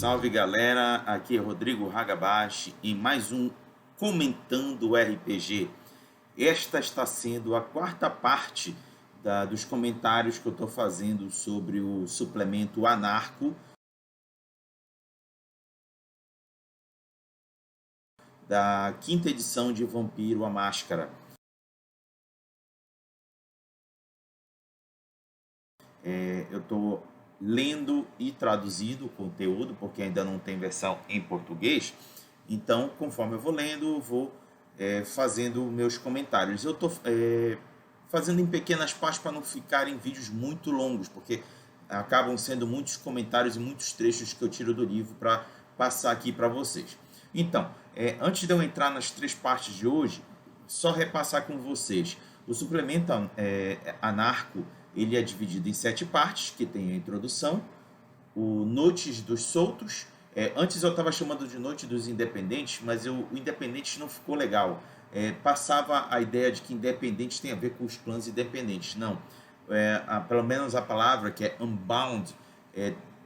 Salve galera, aqui é Rodrigo Hagabashi em mais um Comentando RPG. Esta está sendo a quarta parte dos comentários que eu estou fazendo sobre o suplemento Anarco da quinta edição de Vampiro a Máscara. Eu estou lendo e traduzindo o conteúdo, porque ainda não tem versão em português. Então, conforme eu vou lendo, eu vou fazendo meus comentários. Eu estou fazendo em pequenas partes para não ficarem vídeos muito longos, porque acabam sendo muitos comentários e muitos trechos que eu tiro do livro para passar aqui para vocês. Então, antes de eu entrar nas três partes de hoje, só repassar com vocês. O suplemento Anarco, ele é dividido em 7 partes, que tem a introdução, o Notes dos Soltos. Antes eu estava chamando de Noite dos Independentes, mas o Independentes não ficou legal. Passava a ideia de que Independentes tem a ver com os clãs independentes. Não. Pelo menos a palavra, que é Unbound,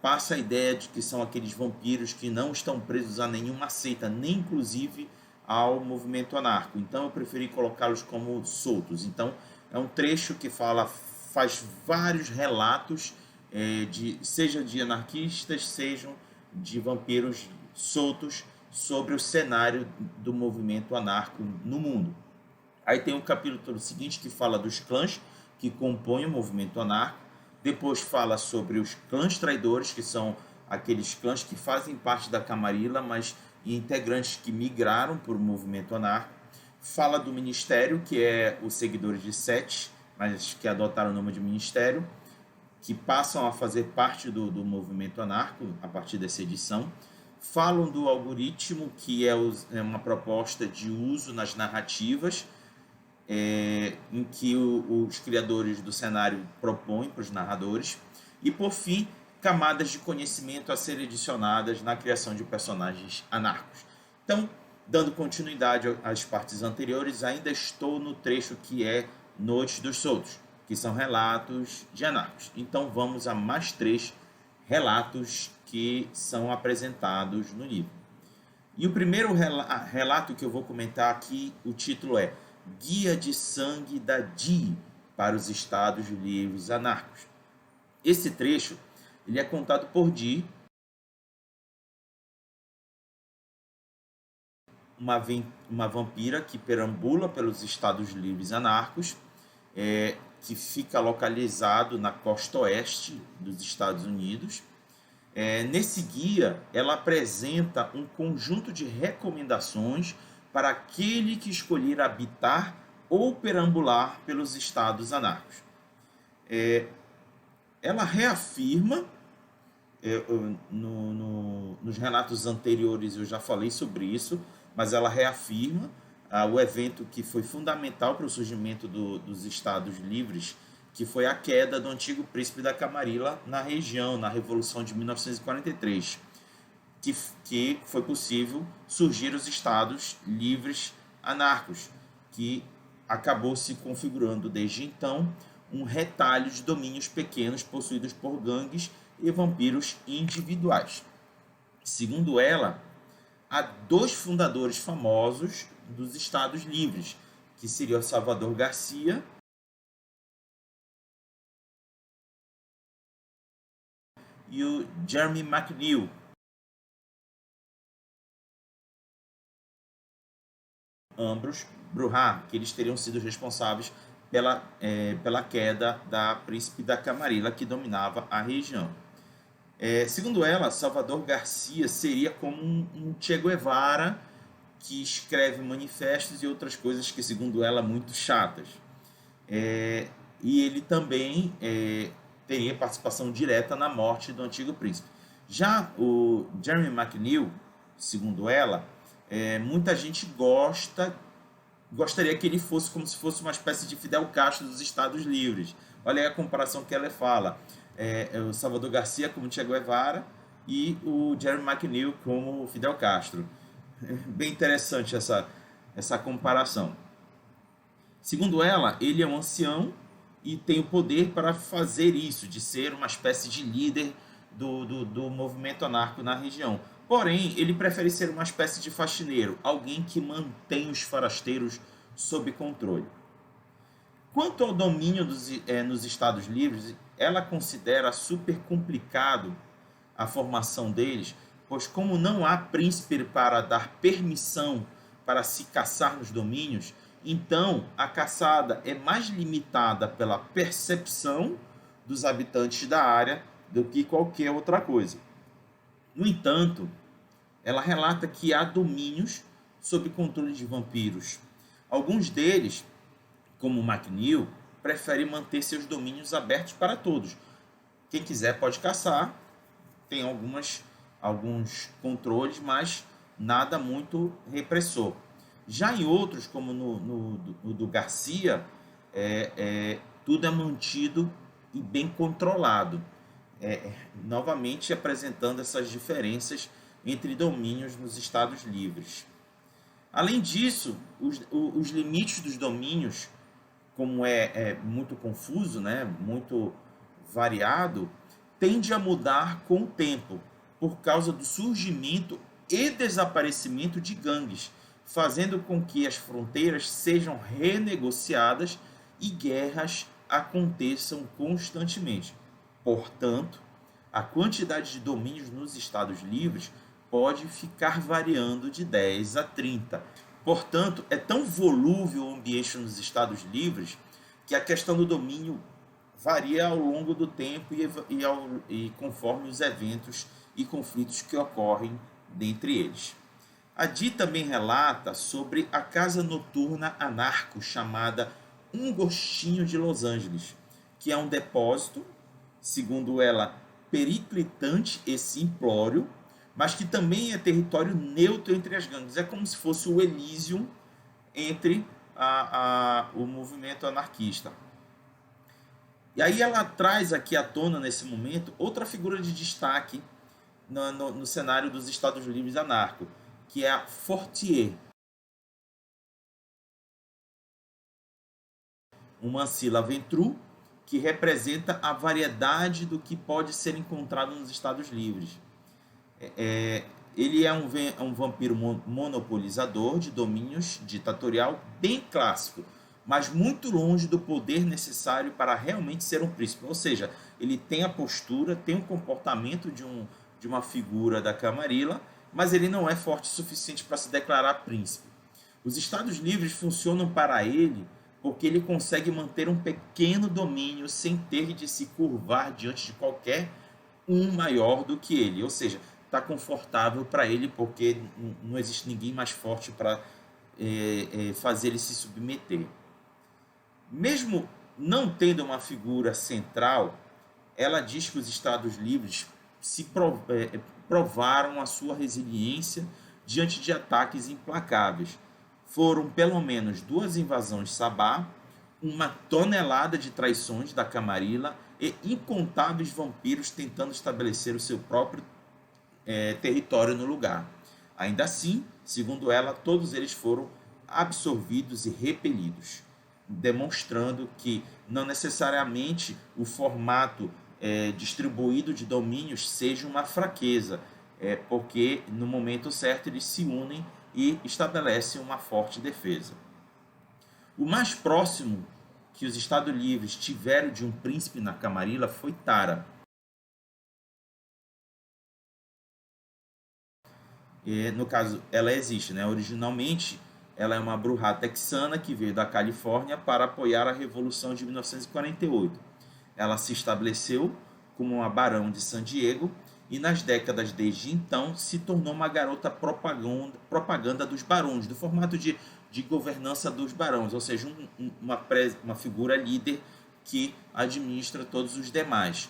passa a ideia de que são aqueles vampiros que não estão presos a nenhuma seita, nem inclusive ao movimento anarco. Então eu preferi colocá-los como soltos. Então é um trecho que faz vários relatos, seja de anarquistas, sejam de vampiros soltos, sobre o cenário do movimento anarco no mundo. Aí tem o capítulo seguinte que fala dos clãs que compõem o movimento anarco. Depois fala sobre os clãs traidores, que são aqueles clãs que fazem parte da Camarilla, mas integrantes que migraram para o movimento anarco. Fala do ministério, que é os seguidores de Sete, mas que adotaram o nome de ministério, que passam a fazer parte do movimento anarco a partir dessa edição. Falam do algoritmo, que é uma proposta de uso nas narrativas, em que os criadores do cenário propõem para os narradores. E, por fim, camadas de conhecimento a serem adicionadas na criação de personagens anarcos. Então, dando continuidade às partes anteriores, ainda estou no trecho que é Noite dos Soltos, que são relatos de anarcos. Então vamos a mais 3 relatos que são apresentados no livro. E o primeiro relato que eu vou comentar aqui, o título é Guia de Sangue da DI para os Estados Livres Anarcos. Esse trecho ele é contado por DI, uma vampira que perambula pelos Estados Livres Anarcos, que fica localizado na costa oeste dos Estados Unidos. Nesse guia, ela apresenta um conjunto de recomendações para aquele que escolher habitar ou perambular pelos estados anarcos. Ela reafirma, nos relatos anteriores eu já falei sobre isso, mas ela reafirma o evento que foi fundamental para o surgimento dos Estados Livres, que foi a queda do antigo príncipe da Camarilla na região, na Revolução de 1943, que foi possível surgir os Estados Livres Anarcos, que acabou se configurando desde então um retalho de domínios pequenos possuídos por gangues e vampiros individuais. Segundo ela, há 2 fundadores famosos dos Estados Livres, que seria o Salvador Garcia e o Jeremy McNeil. Ambos Bruhá, que eles teriam sido responsáveis pela queda da príncipe da Camarilla, que dominava a região. Segundo ela, Salvador Garcia seria como um Che Guevara que escreve manifestos e outras coisas que, segundo ela, muito chatas. E ele também teria participação direta na morte do antigo príncipe. Já o Jeremy McNeil, segundo ela, muita gente gostaria que ele fosse como se fosse uma espécie de Fidel Castro dos Estados Livres. Olha aí a comparação que ela fala. O Salvador Garcia como Che Guevara e o Jeremy McNeil como Fidel Castro. Bem interessante essa comparação. Segundo ela, ele é um ancião e tem o poder para fazer isso, de ser uma espécie de líder do movimento anarco na região. Porém, ele prefere ser uma espécie de faxineiro, alguém que mantém os forasteiros sob controle. Quanto ao domínio nos Estados Livres, ela considera super complicado a formação deles, pois como não há príncipe para dar permissão para se caçar nos domínios, então a caçada é mais limitada pela percepção dos habitantes da área do que qualquer outra coisa. No entanto, ela relata que há domínios sob controle de vampiros. Alguns deles, como McNeil, preferem manter seus domínios abertos para todos. Quem quiser pode caçar, tem alguns controles, mas nada muito repressor. Já em outros, como no do Garcia, tudo é mantido e bem controlado. Novamente apresentando essas diferenças entre domínios nos Estados Livres. Além disso, os limites dos domínios, como é muito confuso, né, muito variado, tende a mudar com o tempo, por causa do surgimento e desaparecimento de gangues, fazendo com que as fronteiras sejam renegociadas e guerras aconteçam constantemente. Portanto, a quantidade de domínios nos Estados Livres pode ficar variando de 10 a 30. Portanto, é tão volúvel o ambiente nos Estados Livres que a questão do domínio varia ao longo do tempo e conforme os eventos e conflitos que ocorrem dentre eles. A Di também relata sobre a casa noturna anarco chamada Um Gostinho de Los Angeles, que é um depósito, segundo ela, periclitante e simplório, mas que também é território neutro entre as gangues. É como se fosse o Elysium entre o movimento anarquista. E aí ela traz aqui à tona, nesse momento, outra figura de destaque no cenário dos Estados Livres anarco, que é a Fortier, uma Ancilla Ventru, que representa a variedade do que pode ser encontrado nos Estados Livres. Ele é um vampiro monopolizador de domínios ditatorial bem clássico, mas muito longe do poder necessário para realmente ser um príncipe. Ou seja, ele tem a postura, tem o comportamento de uma figura da Camarilla, mas ele não é forte o suficiente para se declarar príncipe. Os Estados Livres funcionam para ele porque ele consegue manter um pequeno domínio sem ter de se curvar diante de qualquer um maior do que ele. Ou seja, está confortável para ele porque não existe ninguém mais forte para fazer ele se submeter. Mesmo não tendo uma figura central, ela diz que os Estados Livres provaram a sua resiliência diante de ataques implacáveis. Foram pelo menos 2 invasões Sabá, uma tonelada de traições da Camarilla e incontáveis vampiros tentando estabelecer o seu próprio território no lugar. Ainda assim, segundo ela, todos eles foram absorvidos e repelidos, demonstrando que não necessariamente o formato distribuído de domínios seja uma fraqueza, porque no momento certo eles se unem e estabelecem uma forte defesa. O mais próximo que os Estados Livres tiveram de um príncipe na Camarilla foi Tara. No caso, ela existe, né? Originalmente, ela é uma bruxa texana que veio da Califórnia para apoiar a Revolução de 1948. Ela se estabeleceu como uma barão de San Diego e nas décadas desde então se tornou uma garota propaganda dos barões, do formato de governança dos barões, ou seja, uma figura líder que administra todos os demais.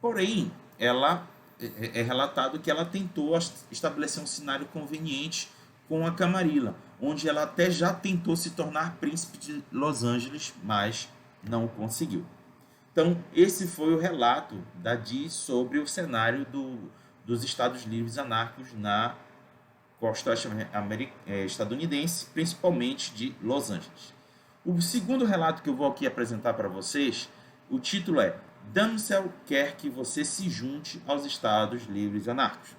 Porém, ela é relatado que ela tentou estabelecer um cenário conveniente com a Camarilla, onde ela até já tentou se tornar príncipe de Los Angeles, mas não conseguiu. Então, esse foi o relato da Di sobre o cenário dos Estados Livres anarcos na costa estadunidense, principalmente de Los Angeles. O segundo relato que eu vou aqui apresentar para vocês, o título é Damsel quer que você se junte aos Estados Livres Anarcos.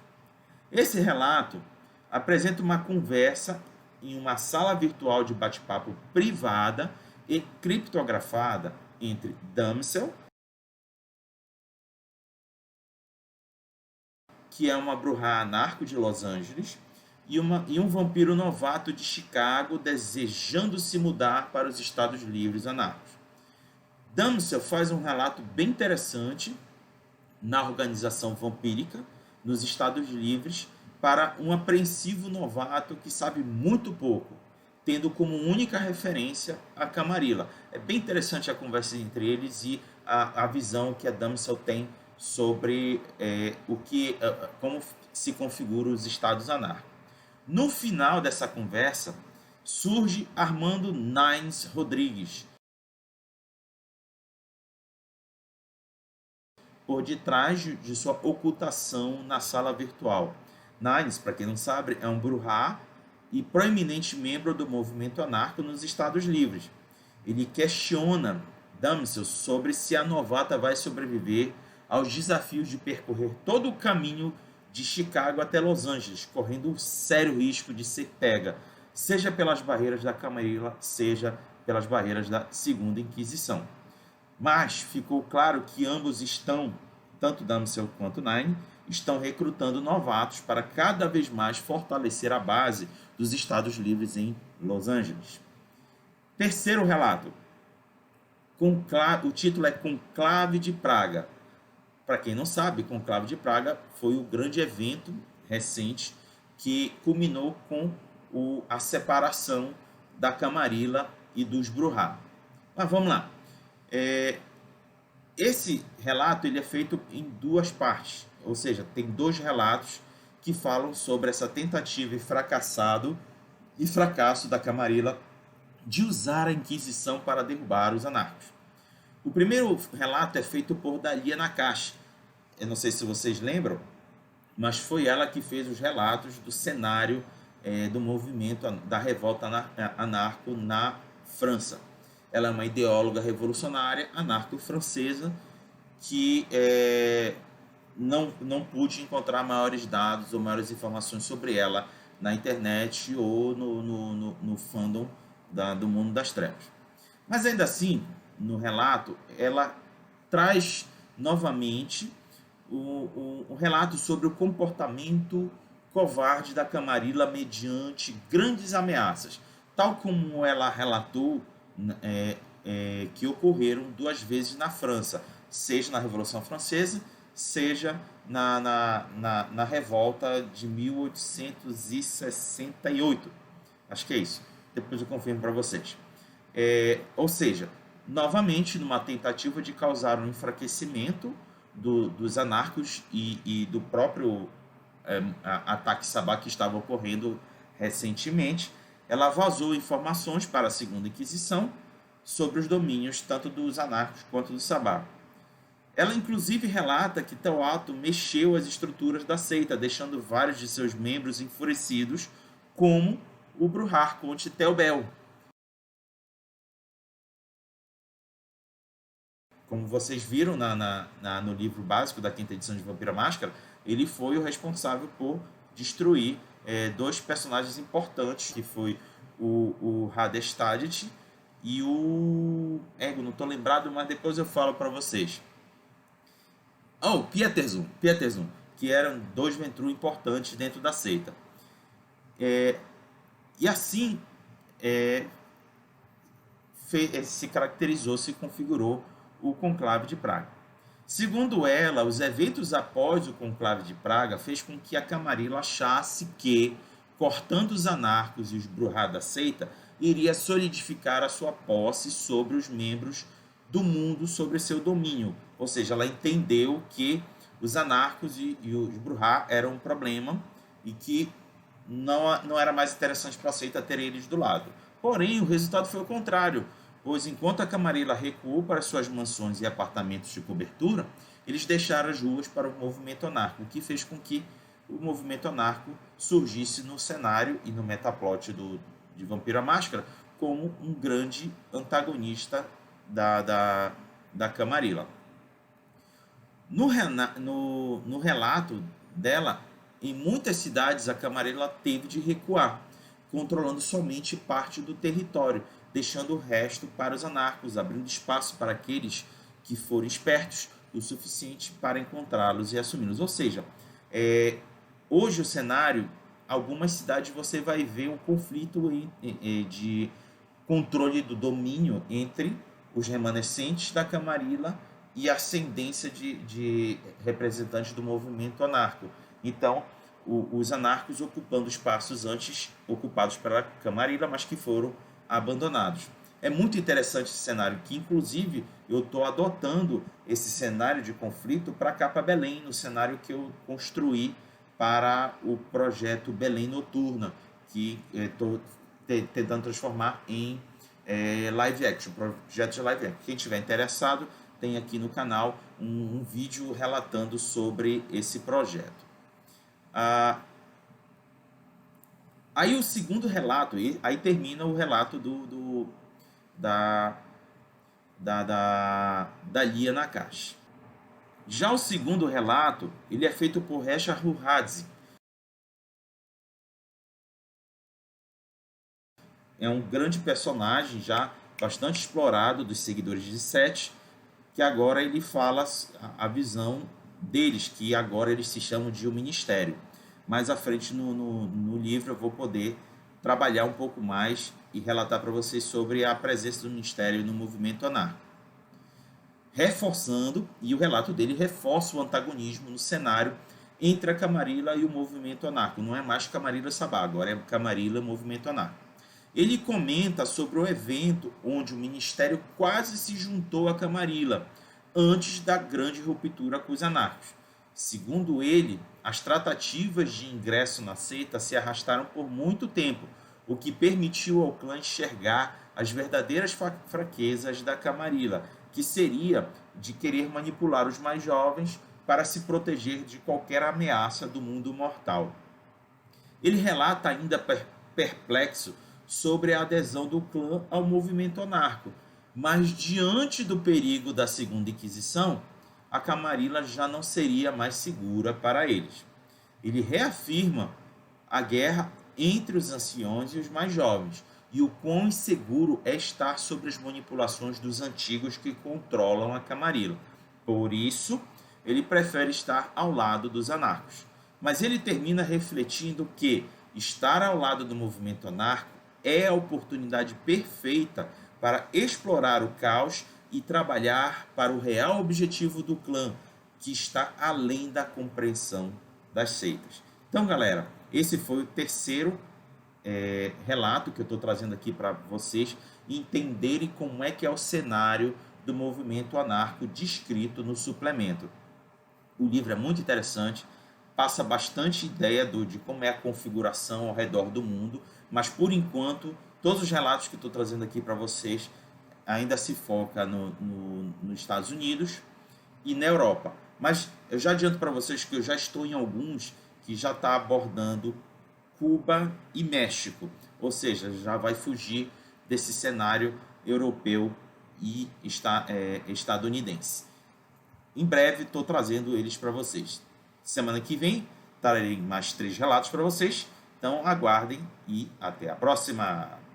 Esse relato apresenta uma conversa em uma sala virtual de bate-papo privada e criptografada entre Damsel, que é uma bruxa anarco de Los Angeles, e um vampiro novato de Chicago desejando se mudar para os Estados Livres Anarcos. Damsel faz um relato bem interessante na organização vampírica nos Estados Livres para um apreensivo novato que sabe muito pouco, tendo como única referência a Camarilla. É bem interessante a conversa entre eles e a visão que a Damsel tem sobre como se configuram os estados anárquicos. No final dessa conversa, surge Armando Nines Rodrigues, por detrás de sua ocultação na sala virtual. Nines, para quem não sabe, é um bruxá e proeminente membro do movimento anarco nos Estados Livres. Ele questiona Damsel sobre se a novata vai sobreviver aos desafios de percorrer todo o caminho de Chicago até Los Angeles, correndo um sério risco de ser pega, seja pelas barreiras da Camarilla, seja pelas barreiras da Segunda Inquisição. Mas ficou claro que ambos estão, tanto Damsel quanto Nine, estão recrutando novatos para cada vez mais fortalecer a base dos Estados Livres em Los Angeles. Terceiro relato. O título é Conclave de Praga. Para quem não sabe, Conclave de Praga foi o grande evento recente que culminou com a separação da Camarilla e dos Bruhá. Mas vamos lá. Esse relato ele é feito em duas partes, ou seja, tem dois relatos que falam sobre essa tentativa e fracasso da Camarilla de usar a Inquisição para derrubar os anarcos. O primeiro relato é feito por Dalia Nakash. Eu não sei se vocês lembram, mas foi ela que fez os relatos do cenário do movimento da revolta anarco na França. Ela é uma ideóloga revolucionária anarco-francesa que não pude encontrar maiores dados ou maiores informações sobre ela na internet ou no fandom do mundo das trevas. Mas ainda assim, no relato, ela traz novamente um relato sobre o comportamento covarde da Camarilla mediante grandes ameaças, tal como ela relatou que ocorreram duas vezes na França, seja na Revolução Francesa, seja na revolta de 1868. Acho que é isso. Depois eu confirmo para vocês. Ou seja, novamente numa tentativa de causar um enfraquecimento dos anarcos e do próprio ataque sabá que estava ocorrendo recentemente, ela vazou informações para a Segunda Inquisição sobre os domínios tanto dos anarcos quanto do sabá. Ela inclusive relata que tal ato mexeu as estruturas da seita, deixando vários de seus membros enfurecidos, como o bruxá Conde Teobel. Como vocês viram no livro básico da quinta edição de Vampiro à Máscara, ele foi o responsável por destruir dois personagens importantes, que foi o Hadestadit e o... não estou lembrado, mas depois eu falo para vocês. Pieterzun, que eram dois Ventru importantes dentro da seita. E assim se caracterizou, se configurou o Conclave de Praga. Segundo ela, os eventos após o Conclave de Praga fez com que a Camarilla achasse que, cortando os anarcos e os bruxá da seita, iria solidificar a sua posse sobre os membros do mundo, sobre seu domínio. Ou seja, ela entendeu que os anarcos e os bruxá eram um problema e que não era mais interessante para a seita ter eles do lado. Porém, o resultado foi o contrário, pois enquanto a Camarilla recuou para suas mansões e apartamentos de cobertura, eles deixaram as ruas para o movimento anarco, o que fez com que o movimento anarco surgisse no cenário e no metaplot de Vampiro à Máscara como um grande antagonista da Camarilla. No relato dela, em muitas cidades a Camarilla teve de recuar, controlando somente parte do território, deixando o resto para os anarcos, abrindo espaço para aqueles que forem espertos o suficiente para encontrá-los e assumi-los. Ou seja, hoje o cenário, algumas cidades você vai ver um conflito de controle do domínio entre os remanescentes da Camarilla e a ascendência de representantes do movimento anarco. Então, os anarcos ocupando espaços antes ocupados pela Camarilla, mas que foram abandonados. É muito interessante esse cenário, que inclusive eu estou adotando esse cenário de conflito para cá, para Belém, no cenário que eu construí para o projeto Belém Noturna, que estou tentando transformar em live action, projeto de live action. Quem estiver interessado, tem aqui no canal um vídeo relatando sobre esse projeto. Aí o segundo relato, aí termina o relato da Lia Nakashi. Já o segundo relato, ele é feito por Resha Ruhadze. É um grande personagem já bastante explorado dos seguidores de Sete, que agora ele fala a visão deles, que agora eles se chamam de o Ministério. Mais à frente no livro eu vou poder trabalhar um pouco mais e relatar para vocês sobre a presença do Ministério no movimento anarco. Reforçando, e o relato dele reforça o antagonismo no cenário entre a Camarilla e o movimento anarco. Não é mais Camarilla Sabá, agora é Camarilla Movimento Anarco. Ele comenta sobre o evento onde o Ministério quase se juntou à Camarilla, antes da grande ruptura com os anarcos. Segundo ele, as tratativas de ingresso na seita se arrastaram por muito tempo, o que permitiu ao clã enxergar as verdadeiras fraquezas da Camarilla, que seria de querer manipular os mais jovens para se proteger de qualquer ameaça do mundo mortal. Ele relata ainda perplexo sobre a adesão do clã ao movimento anarco, mas diante do perigo da Segunda Inquisição, a Camarilla já não seria mais segura para eles. Ele reafirma a guerra entre os anciões e os mais jovens, e o quão inseguro é estar sob as manipulações dos antigos que controlam a Camarilla. Por isso, ele prefere estar ao lado dos anarcos. Mas ele termina refletindo que estar ao lado do movimento anarco é a oportunidade perfeita para explorar o caos e trabalhar para o real objetivo do clã, que está além da compreensão das seitas. Então, galera, esse foi o terceiro relato que eu estou trazendo aqui para vocês entenderem como é que é o cenário do movimento anarco descrito no suplemento. O livro é muito interessante, passa bastante ideia de como é a configuração ao redor do mundo, mas por enquanto todos os relatos que estou trazendo aqui para vocês ainda se foca nos Estados Unidos e na Europa. Mas eu já adianto para vocês que eu já estou em alguns que já está abordando Cuba e México, ou seja, já vai fugir desse cenário europeu e estadunidense. Em breve estou trazendo eles para vocês. Semana que vem trarei mais 3 relatos para vocês, então aguardem e até a próxima!